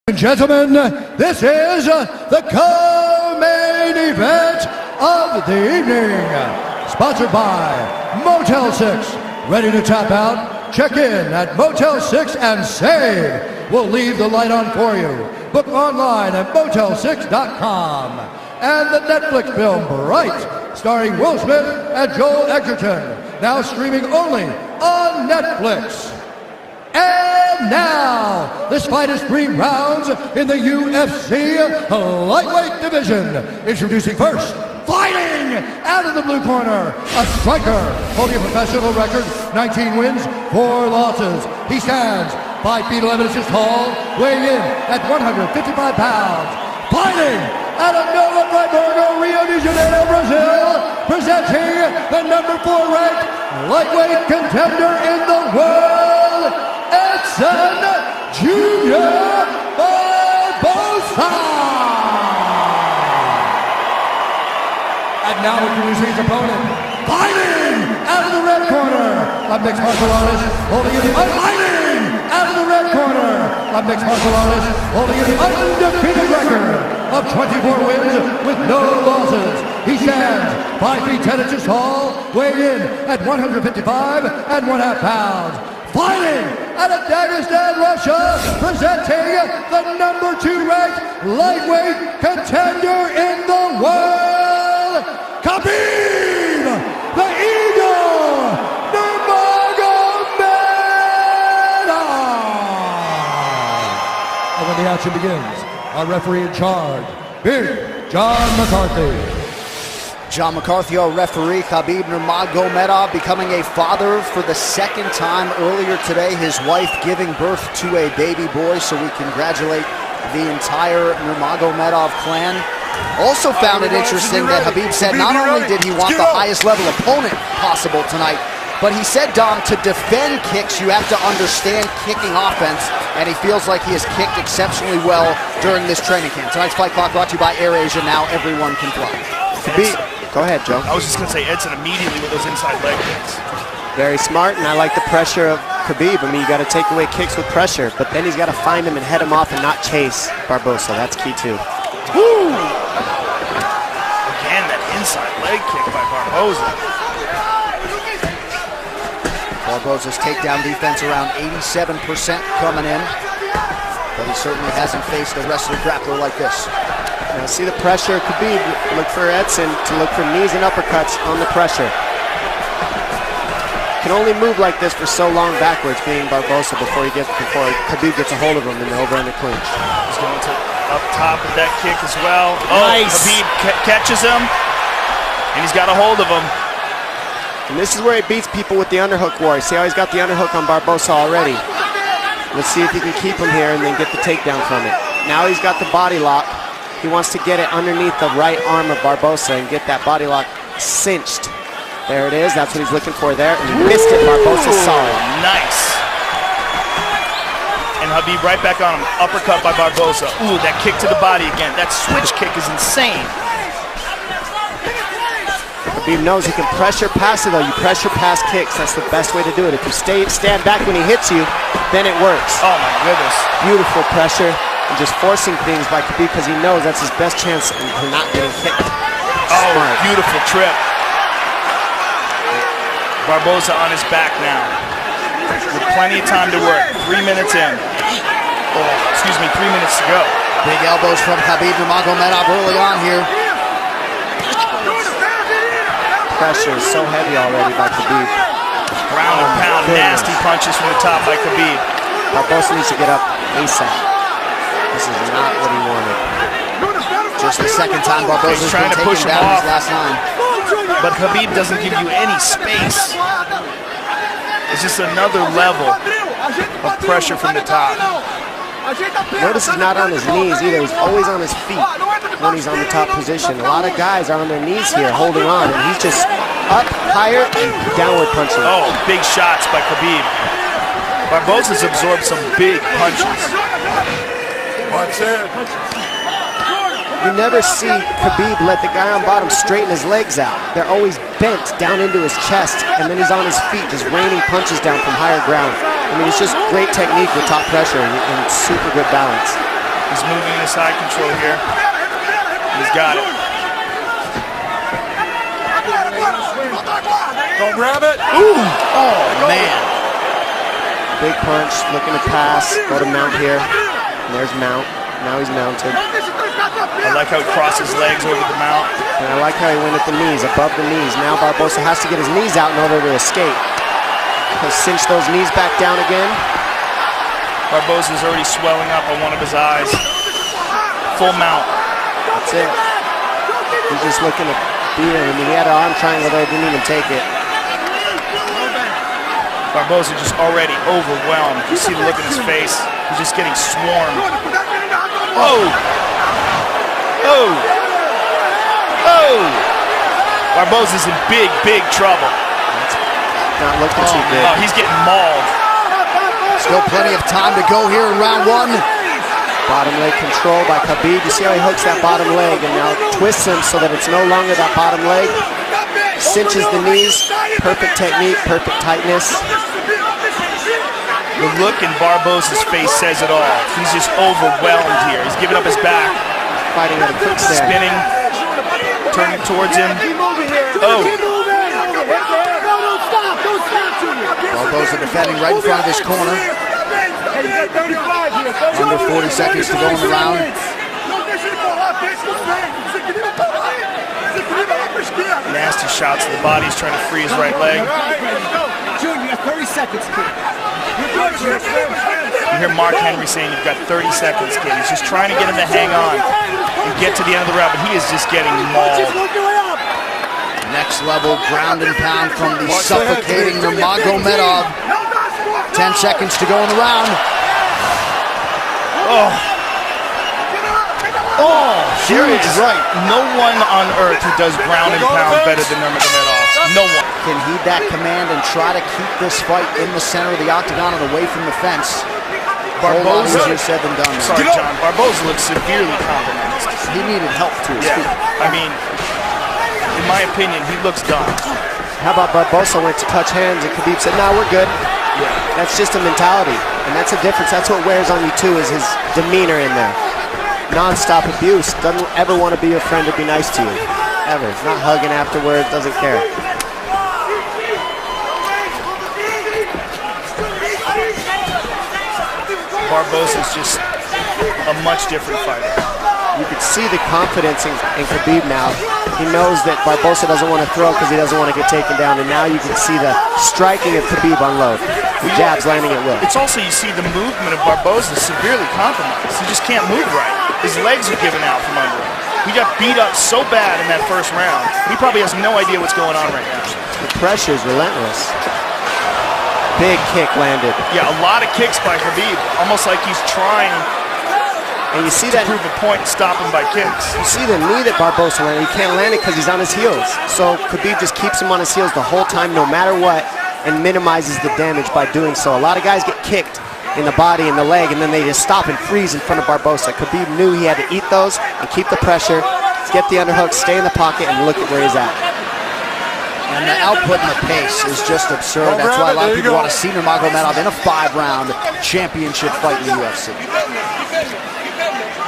And gentlemen, this is the co-main event of the evening, sponsored by Motel 6. Ready to tap out? Check in at Motel 6 and save. We'll leave the light on for you. Book online at motel6.com. And the Netflix film Bright, starring Will Smith and Joel Edgerton, now streaming only on Netflix. And now, this fight is 3 rounds in the UFC lightweight division. Introducing first, fighting out of the blue corner, a striker holding a professional record, 19 wins, 4 losses. He stands 5 feet 11 inches tall, weighing in at 155 pounds. Fighting out of Nova Friburgo, Rio de Janeiro, Brazil, presenting the number 4 ranked lightweight contender in the world, Edson Jr. Barboza. And now introducing his opponent, fighting out of the red corner, a mixed martial artist holding in the fighting out of the red corner, a mixed martial artist holding in the undefeated record of 24 wins with no losses. He stands 5 feet 10 inches tall, weighing in at 155 and 1/2 pounds. Fighting out of Dagestan, Russia, presenting the number 2 ranked lightweight contender in the world, Khabib, the Eagle, nurmagomedov. And when the action begins, our referee in charge, Big John McCarthy. John McCarthy, our referee. Khabib Nurmagomedov becoming a father for the 2nd time earlier today. His wife giving birth to a baby boy, so we congratulate the entire Nurmagomedov clan. Also found it interesting that Khabib said not only did he want the highest level opponent possible tonight, but he said, Dom, to defend kicks, you have to understand kicking offense, and he feels like he has kicked exceptionally well during this training camp. Tonight's Fight Clock brought to you by AirAsia. Now everyone can fly. Khabib. Go ahead, Joe. I was just going to say Edson immediately with those inside leg kicks. Very smart, and I like the pressure of Khabib. I mean, you got to take away kicks with pressure, but then he's got to find him and head him off and not chase Barboza. That's key, too. Woo! Again, that inside leg kick by Barboza. Barboza's takedown defense around 87% coming in, but he certainly hasn't faced a wrestler grappler like this. Now see the pressure, Khabib, look for Edson to look for knees and uppercuts on the pressure. Can only move like this for so long backwards, being Barboza, before Khabib gets a hold of him in the over-under clinch. He's going to up top with that kick as well. Nice. Oh, Khabib catches him, and he's got a hold of him. And this is where he beats people with the underhook war. See how he's got the underhook on Barboza already. Let's see if he can keep him here and then get the takedown from it. Now he's got the body lock. He wants to get it underneath the right arm of Barboza and get that body lock cinched. There it is. That's what he's looking for there. And he missed it. Barboza saw it. Nice. And Khabib right back on him. Uppercut by Barboza. Ooh, that kick to the body again. That switch kick is insane. Khabib knows he can pressure pass it, though. You pressure pass kicks. That's the best way to do it. If you stand back when he hits you, then it works. Oh, my goodness. Beautiful pressure. And just forcing things by Khabib because he knows that's his best chance for not getting kicked. Oh, smart. Beautiful trip. Barboza on his back now. With plenty of time to work. 3 minutes in. Oh, excuse me, 3 minutes to go. Big elbows from Khabib Nurmagomedov early on here. Pressure is so heavy already by Khabib. Ground and pound, nasty punches from the top by Khabib. Barboza needs to get up ASAP. This is not what he wanted. Just the 2nd time Barboza's trying to push him down off. his last 9. But Khabib doesn't give you any space. It's just another level of pressure from the top. Notice he's not on his knees either. He's always on his feet when he's on the top position. A lot of guys are on their knees here holding on, and he's just up, higher, and downward punching. Oh, big shots by Khabib. Barboza's absorbed some big punches. You never see Khabib let the guy on bottom straighten his legs out. They're always bent down into his chest, and then he's on his feet just raining punches down from higher ground. I mean, it's just great technique with top pressure and super good balance. He's moving into side control here. He's got it. Don't grab it. Ooh! Oh, man. Big punch, looking to pass. Go to mount here. And there's mount. Now he's mounted. I like how he crossed his legs over the mount. And I like how he went at the knees, above the knees. Now Barboza has to get his knees out in order to escape. He'll cinch those knees back down again. Barboza's already swelling up on one of his eyes. Full mount. That's it. He's just looking to beat him. I mean, he had an arm triangle there, didn't even take it. Barboza just already overwhelmed. You see the look in his face. He's just getting swarmed. Oh! Oh! Oh! Barboza's in big, big trouble. Not looking too good. Oh, he's getting mauled. Still plenty of time to go here in round one. Bottom leg control by Khabib. You see how he hooks that bottom leg and now twists him so that it's no longer that bottom leg. Cinches the knees. Perfect technique, perfect tightness. The look in Barboza's face says it all. He's just overwhelmed here. He's giving up his back. Fighting at a quick step. Spinning. Turning towards him. Oh. Barboza defending right in front of his corner. Under 40 seconds to go in the round. Nasty shots to the body. He's trying to free his right leg. Junior, you got 30 seconds, kid. You hear Mark Henry saying you've got 30 seconds, kid. He's just trying to get him to hang on and get to the end of the round, but he is just getting mauled. Next level ground and pound from the suffocating Nurmagomedov. 10 seconds to go in the round. Oh. Oh, There is right. No one on earth who does ground and pound better than Nurmagomedov. No one. Can heed that command and try to keep this fight in the center of the octagon and away from the fence. Barboza. Easier said than done. Sorry, John. Barboza looks severely compromised. He needed help to his feet. I mean, in my opinion, he looks done. How about Barboza went to touch hands and Khabib said, "No, we're good." Yeah. That's just a mentality, and that's a difference. That's what wears on you too, is his demeanor in there. Non-stop abuse. Doesn't ever want to be your friend or be nice to you. Ever. Not hugging afterwards, doesn't care. Barboza's just a much different fighter. You can see the confidence in Khabib now. He knows that Barboza doesn't want to throw because he doesn't want to get taken down, and now you can see the striking of Khabib unload. The jabs landing at will. It's also, you see the movement of Barboza severely compromised. He just can't move right. His legs are giving out from under him. He got beat up so bad in that first round. He probably has no idea what's going on right now. The pressure is relentless. Big kick landed. Yeah, a lot of kicks by Khabib. Almost like he's trying And you see to that, prove a point and stop him by kicks. you see the knee that Barboza landed. He can't land it because he's on his heels. So Khabib just keeps him on his heels the whole time, no matter what, and minimizes the damage by doing so. A lot of guys get kicked in the body and the leg, and then they just stop and freeze in front of Barboza. Khabib knew he had to eat those and keep the pressure, get the underhook, stay in the pocket, and look at where he's at. And the output and the pace is just absurd. That's why a lot of people want to see Nurmagomedov in a 5-round championship fight in the UFC.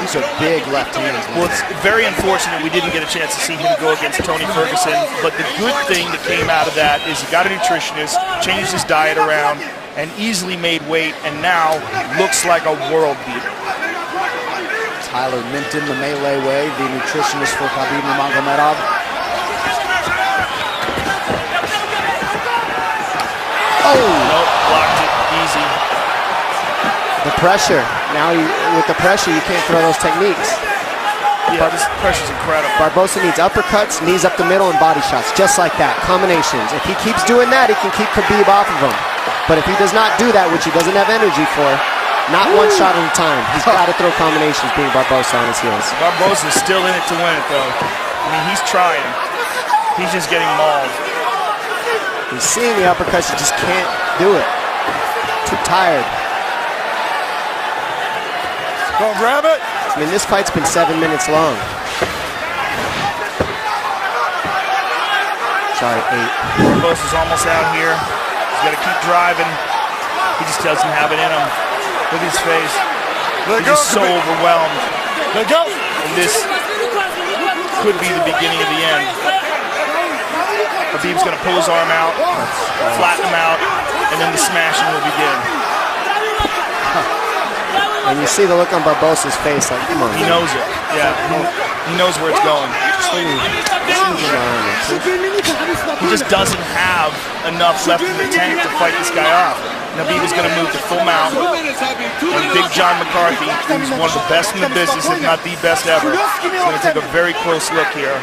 These are big left hands. Well, it's very unfortunate we didn't get a chance to see him go against Tony Ferguson, but the good thing that came out of that is he got a nutritionist, changed his diet around, and easily made weight, and now looks like a world beater. Tyler Minton, the Melee way, the nutritionist for Khabib Nurmagomedov. Oh! Nope, blocked it easy. The pressure. Now, with the pressure, you can't throw those techniques. Yeah, this pressure's incredible. Barboza needs uppercuts, knees up the middle, and body shots, just like that, combinations. If he keeps doing that, he can keep Khabib off of him. But if he does not do that, which he doesn't have energy for, not one shot at a time, he's got to throw combinations being Barboza on his heels. Barboza's still in it to win it, though. I mean, he's trying. He's just getting mauled. He's seeing the uppercuts, he just can't do it. Too tired. Go grab it. I mean, this fight's been 7 minutes long. Sorry, 8. Barboza's almost out here. He's got to keep driving. He just doesn't have it in him. Look at his face. He's just so overwhelmed. Let go. And this could be the beginning of the end. Khabib's going to pull his arm out, flatten him out, and then the smashing will begin. And you see the look on Barbosa's face, like, come on. He knows it. Yeah, he knows where it's going. He just doesn't have enough left in the tank to fight this guy off. Khabib is going to move to full mount. And Big John McCarthy, who's one of the best in the business, if not the best ever, is going to take a very close look here.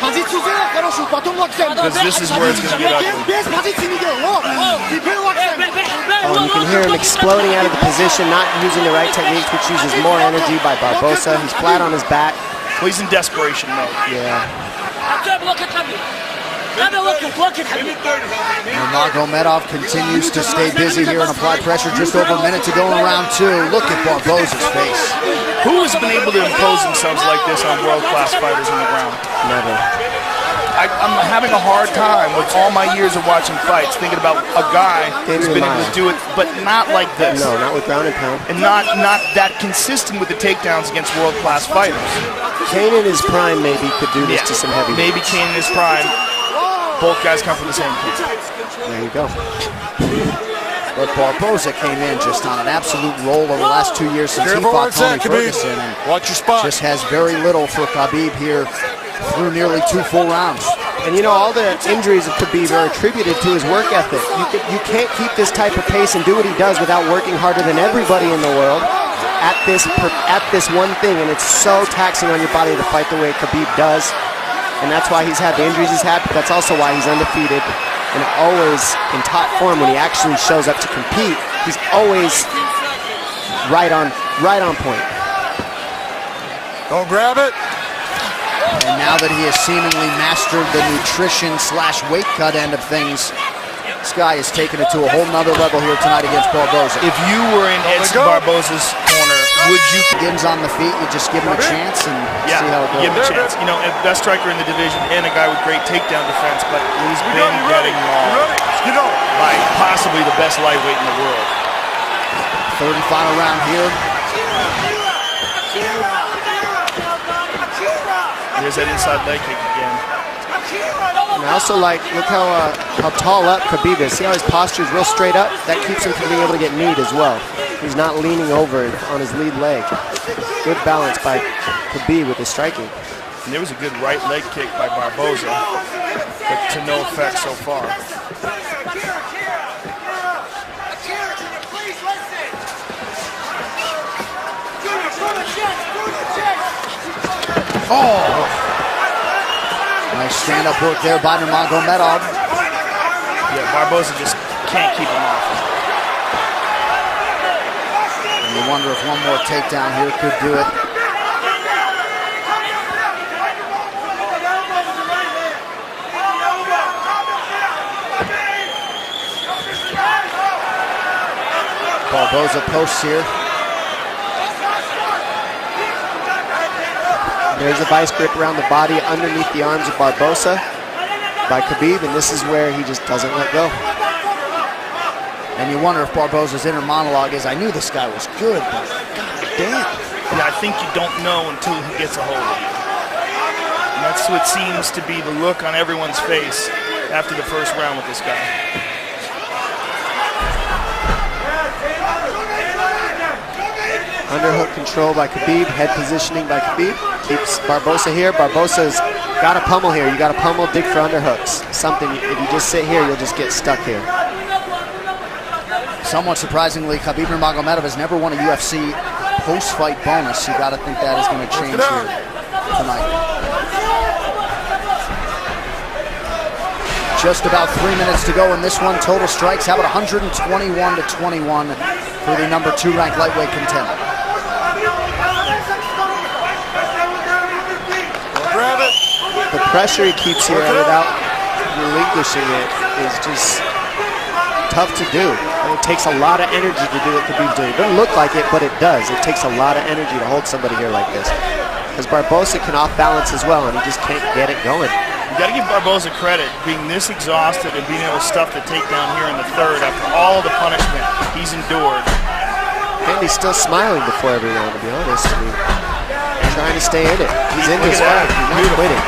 Because this is where it's going to get ugly. Oh, you can hear him exploding out of the position, not using the right techniques, which uses more energy by Barbosa. He's flat on his back. Well, he's in desperation mode. Yeah. Nurmagomedov continues to stay busy here and apply pressure. Just over a minute to go in round 2. Look at Barbosa's face. Who has been able to impose themselves like this on world-class fighters on the ground? Never. I'm having a hard time with all my years of watching fights thinking about a guy who's been able to do it, but not like this. No, not with ground and pound. And not that consistent with the takedowns against world-class fighters. Kane in his prime maybe could do this to some heavyweights. Maybe Kane in his prime. Both guys come from the same kid. There you go. But Barbosa came in just on an absolute roll over the last 2 years since he fought Tony Ferguson. And watch your spot. Just has very little for Khabib here through nearly 2 full rounds. And you know, all the injuries of Khabib are attributed to his work ethic. You can't keep this type of pace and do what he does without working harder than everybody in the world at this one thing. And it's so taxing on your body to fight the way Khabib does. And that's why he's had the injuries he's had, but that's also why he's undefeated and always in top form when he actually shows up to compete. He's always right on point. Don't grab it. And now that he has seemingly mastered the nutrition/weight cut end of things, this guy is taking it to a whole nother level here tonight against Barbosa. If you were in Edson Barbosa's corner, would you... Begins on the feet, you just give him a chance and see how it goes. Give him a chance. You know, best striker in the division and a guy with great takedown defense, but he's been getting mauled by possibly the best lightweight in the world. Third and final round here. There's that inside leg kick again. And I also like, look how tall up Khabib is. See how his posture is real straight up? That keeps him from being able to get kneed as well. He's not leaning over on his lead leg. Good balance by Khabib with his striking. And there was a good right leg kick by Barbosa, but to no effect so far. Oh! Nice stand-up work there by Nurmagomedov. Yeah, Barbosa just can't keep him off. And you wonder if one more takedown here could do it. Barbosa posts here. There's a vice grip around the body underneath the arms of Barbosa by Khabib, and this is where he just doesn't let go. And you wonder if Barbosa's inner monologue is, I knew this guy was good, but god damn. Yeah, I think you don't know until he gets a hold of you. And that's what seems to be the look on everyone's face after the first round with this guy. Underhook control by Khabib, head positioning by Khabib. Keeps Barbosa here. Barbosa's got a pummel here. You got a pummel, dig for underhooks. Something, if you just sit here, you'll just get stuck here. Somewhat surprisingly, Khabib Nurmagomedov has never won a UFC post-fight bonus. You got to think that is going to change here tonight. Just about 3 minutes to go in this one. Total strikes, how about 121-21 for the number 2 ranked lightweight contender. The pressure he keeps here without relinquishing it is just tough to do. And it takes a lot of energy to do what Khabib's doing. It doesn't look like it, but it does. It takes a lot of energy to hold somebody here like this. Because Barbosa can off balance as well, and he just can't get it going. You got to give Barbosa credit, being this exhausted and being able to stuff the takedown here in the third after all the punishment he's endured. And he's still smiling before every round, to be honest. I mean, trying to stay in it. He's in this fight. He's not quitting.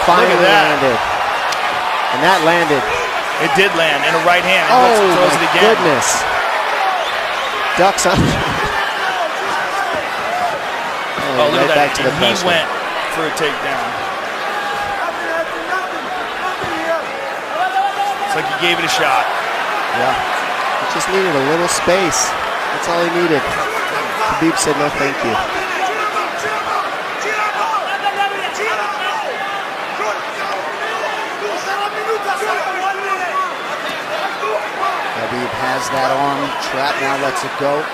Finally landed. And that landed. It did land in a right hand. Oh, throws it again. Goodness. Ducks on. Oh, look right at back that. to the He pressure. went for a takedown. It's like he gave it a shot. Yeah. He just needed a little space. That's all he needed. Khabib said no thank you. Khabib has that arm trapped, now lets it go.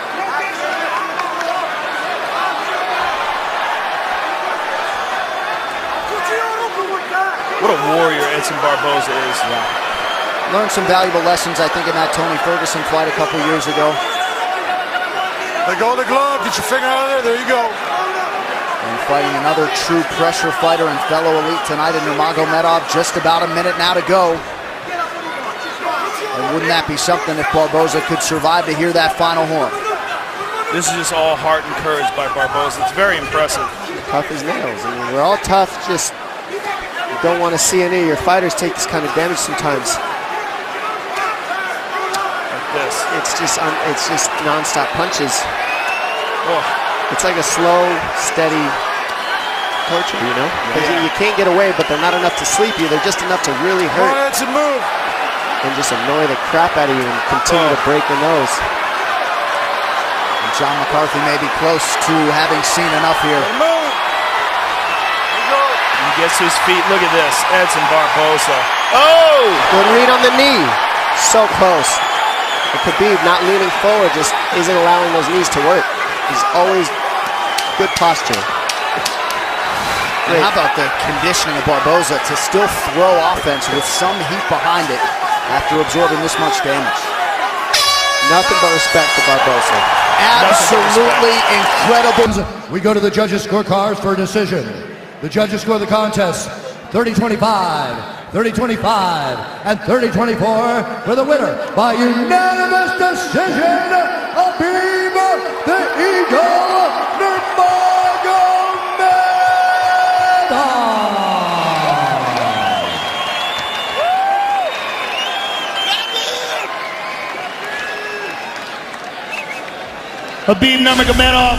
What a warrior Edson Barboza is. Yeah. Learned some valuable lessons, I think, in that Tony Ferguson fight a couple years ago. Let go of the glove, get your finger out of there you go. And fighting another true pressure fighter and fellow elite tonight in Nurmagomedov. Just about a minute now to go. And wouldn't that be something if Barboza could survive to hear that final horn? This is just all heart and courage by Barboza. It's very impressive. Tough as nails. I mean, we're all tough, just don't want to see any of your fighters take this kind of damage sometimes. Like this. It's just non-stop punches. Oh. It's like a slow, steady torture, you know? Because you can't get away, but they're not enough to sleep you. They're just enough to really hurt. It's a move. And just annoy the crap out of you and continue to break your nose. And John McCarthy may be close to having seen enough here. Move. He gets to his feet. Look at this. Edson Barboza. Oh! Good read on the knee. So close. And Khabib not leaning forward just isn't allowing those knees to work. He's always good posture. And how about the conditioning of Barboza to still throw offense with some heat behind it after absorbing this much damage? Nothing but respect for Barboza. Absolutely incredible. We go to the judges' scorecards for a decision. The judges score the contest 30-25, 30-25, and 30-24 for the winner by unanimous decision, Khabib the Eagle Nurmagomedov. Khabib Nurmagomedov,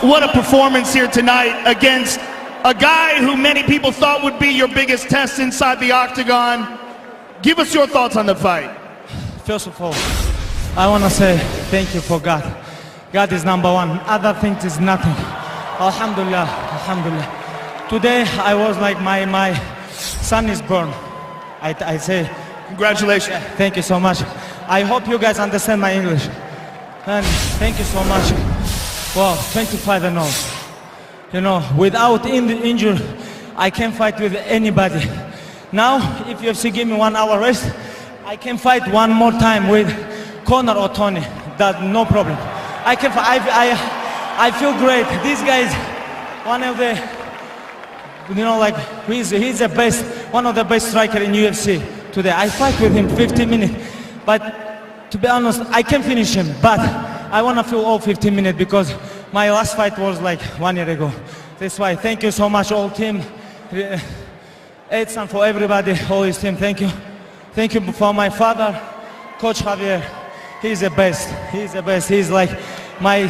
what a performance here tonight against a guy who many people thought would be your biggest test inside the octagon. Give us your thoughts on the fight. First of all, I want to say thank you for God. God is number one. Other things is nothing. Alhamdulillah, alhamdulillah. Today I was like my son is born. I say Congratulations. thank you so much. I hope you guys understand my English. And thank you so much. Well, 25-0. You know, without injury, I can fight with anybody. Now, if UFC give me 1 hour rest, I can fight one more time with Conor or Tony. That no problem. I can. I feel great. This guy is one of the, you know, like he's the best, one of the best striker in UFC today. I fight with him 15 minutes, but to be honest, I can finish him. But I want to feel all 15 minutes because my last fight was like 1 year ago. That's why. Thank you so much, all team. Edson, for everybody, all his team. Thank you. Thank you for my father, Coach Javier. He's the best. He's the best. He's like my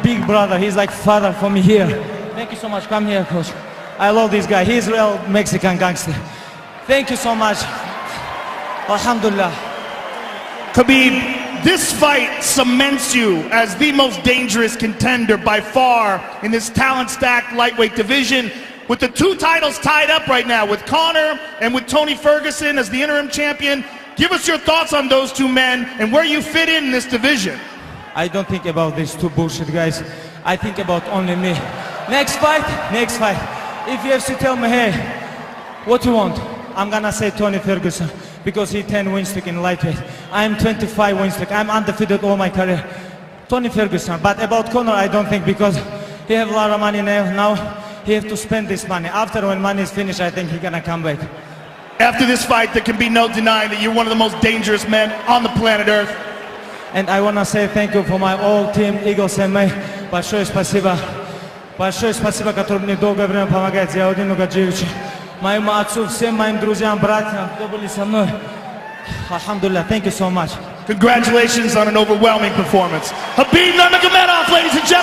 big brother. He's like father for me here. Thank you so much. Come here, Coach. I love this guy. He's real Mexican gangster. Thank you so much. Alhamdulillah. Khabib, this fight cements you as the most dangerous contender by far in this talent-stacked lightweight division, with the 2 titles tied up right now with Conor and with Tony Ferguson as the interim champion. Give us your thoughts on those 2 men and where you fit in this division. I don't think about these 2 bullshit guys. I think about only me. Next fight, next fight. If UFC tell me, hey, what you want? I'm gonna say Tony Ferguson because he 10 win streak in lightweight. I'm 25 win streak. I'm undefeated all my career. Tony Ferguson. But about Conor, I don't think, because he have a lot of money now. He have to spend this money. After, when money is finished, I think he gonna come back. After this fight, there can be no denying that you're one of the most dangerous men on the planet Earth. And I wanna say thank you for my whole team, Eagles and me. Большое спасибо. Большое спасибо, который мне долгое время помогает. Зиаудину Гаджиевичу, моему отцу, всем моим друзьям, братьям, кто были со мной. Alhamdulillah, thank you so much. Congratulations on an overwhelming performance. Khabib Nurmagomedov, ladies and gentlemen.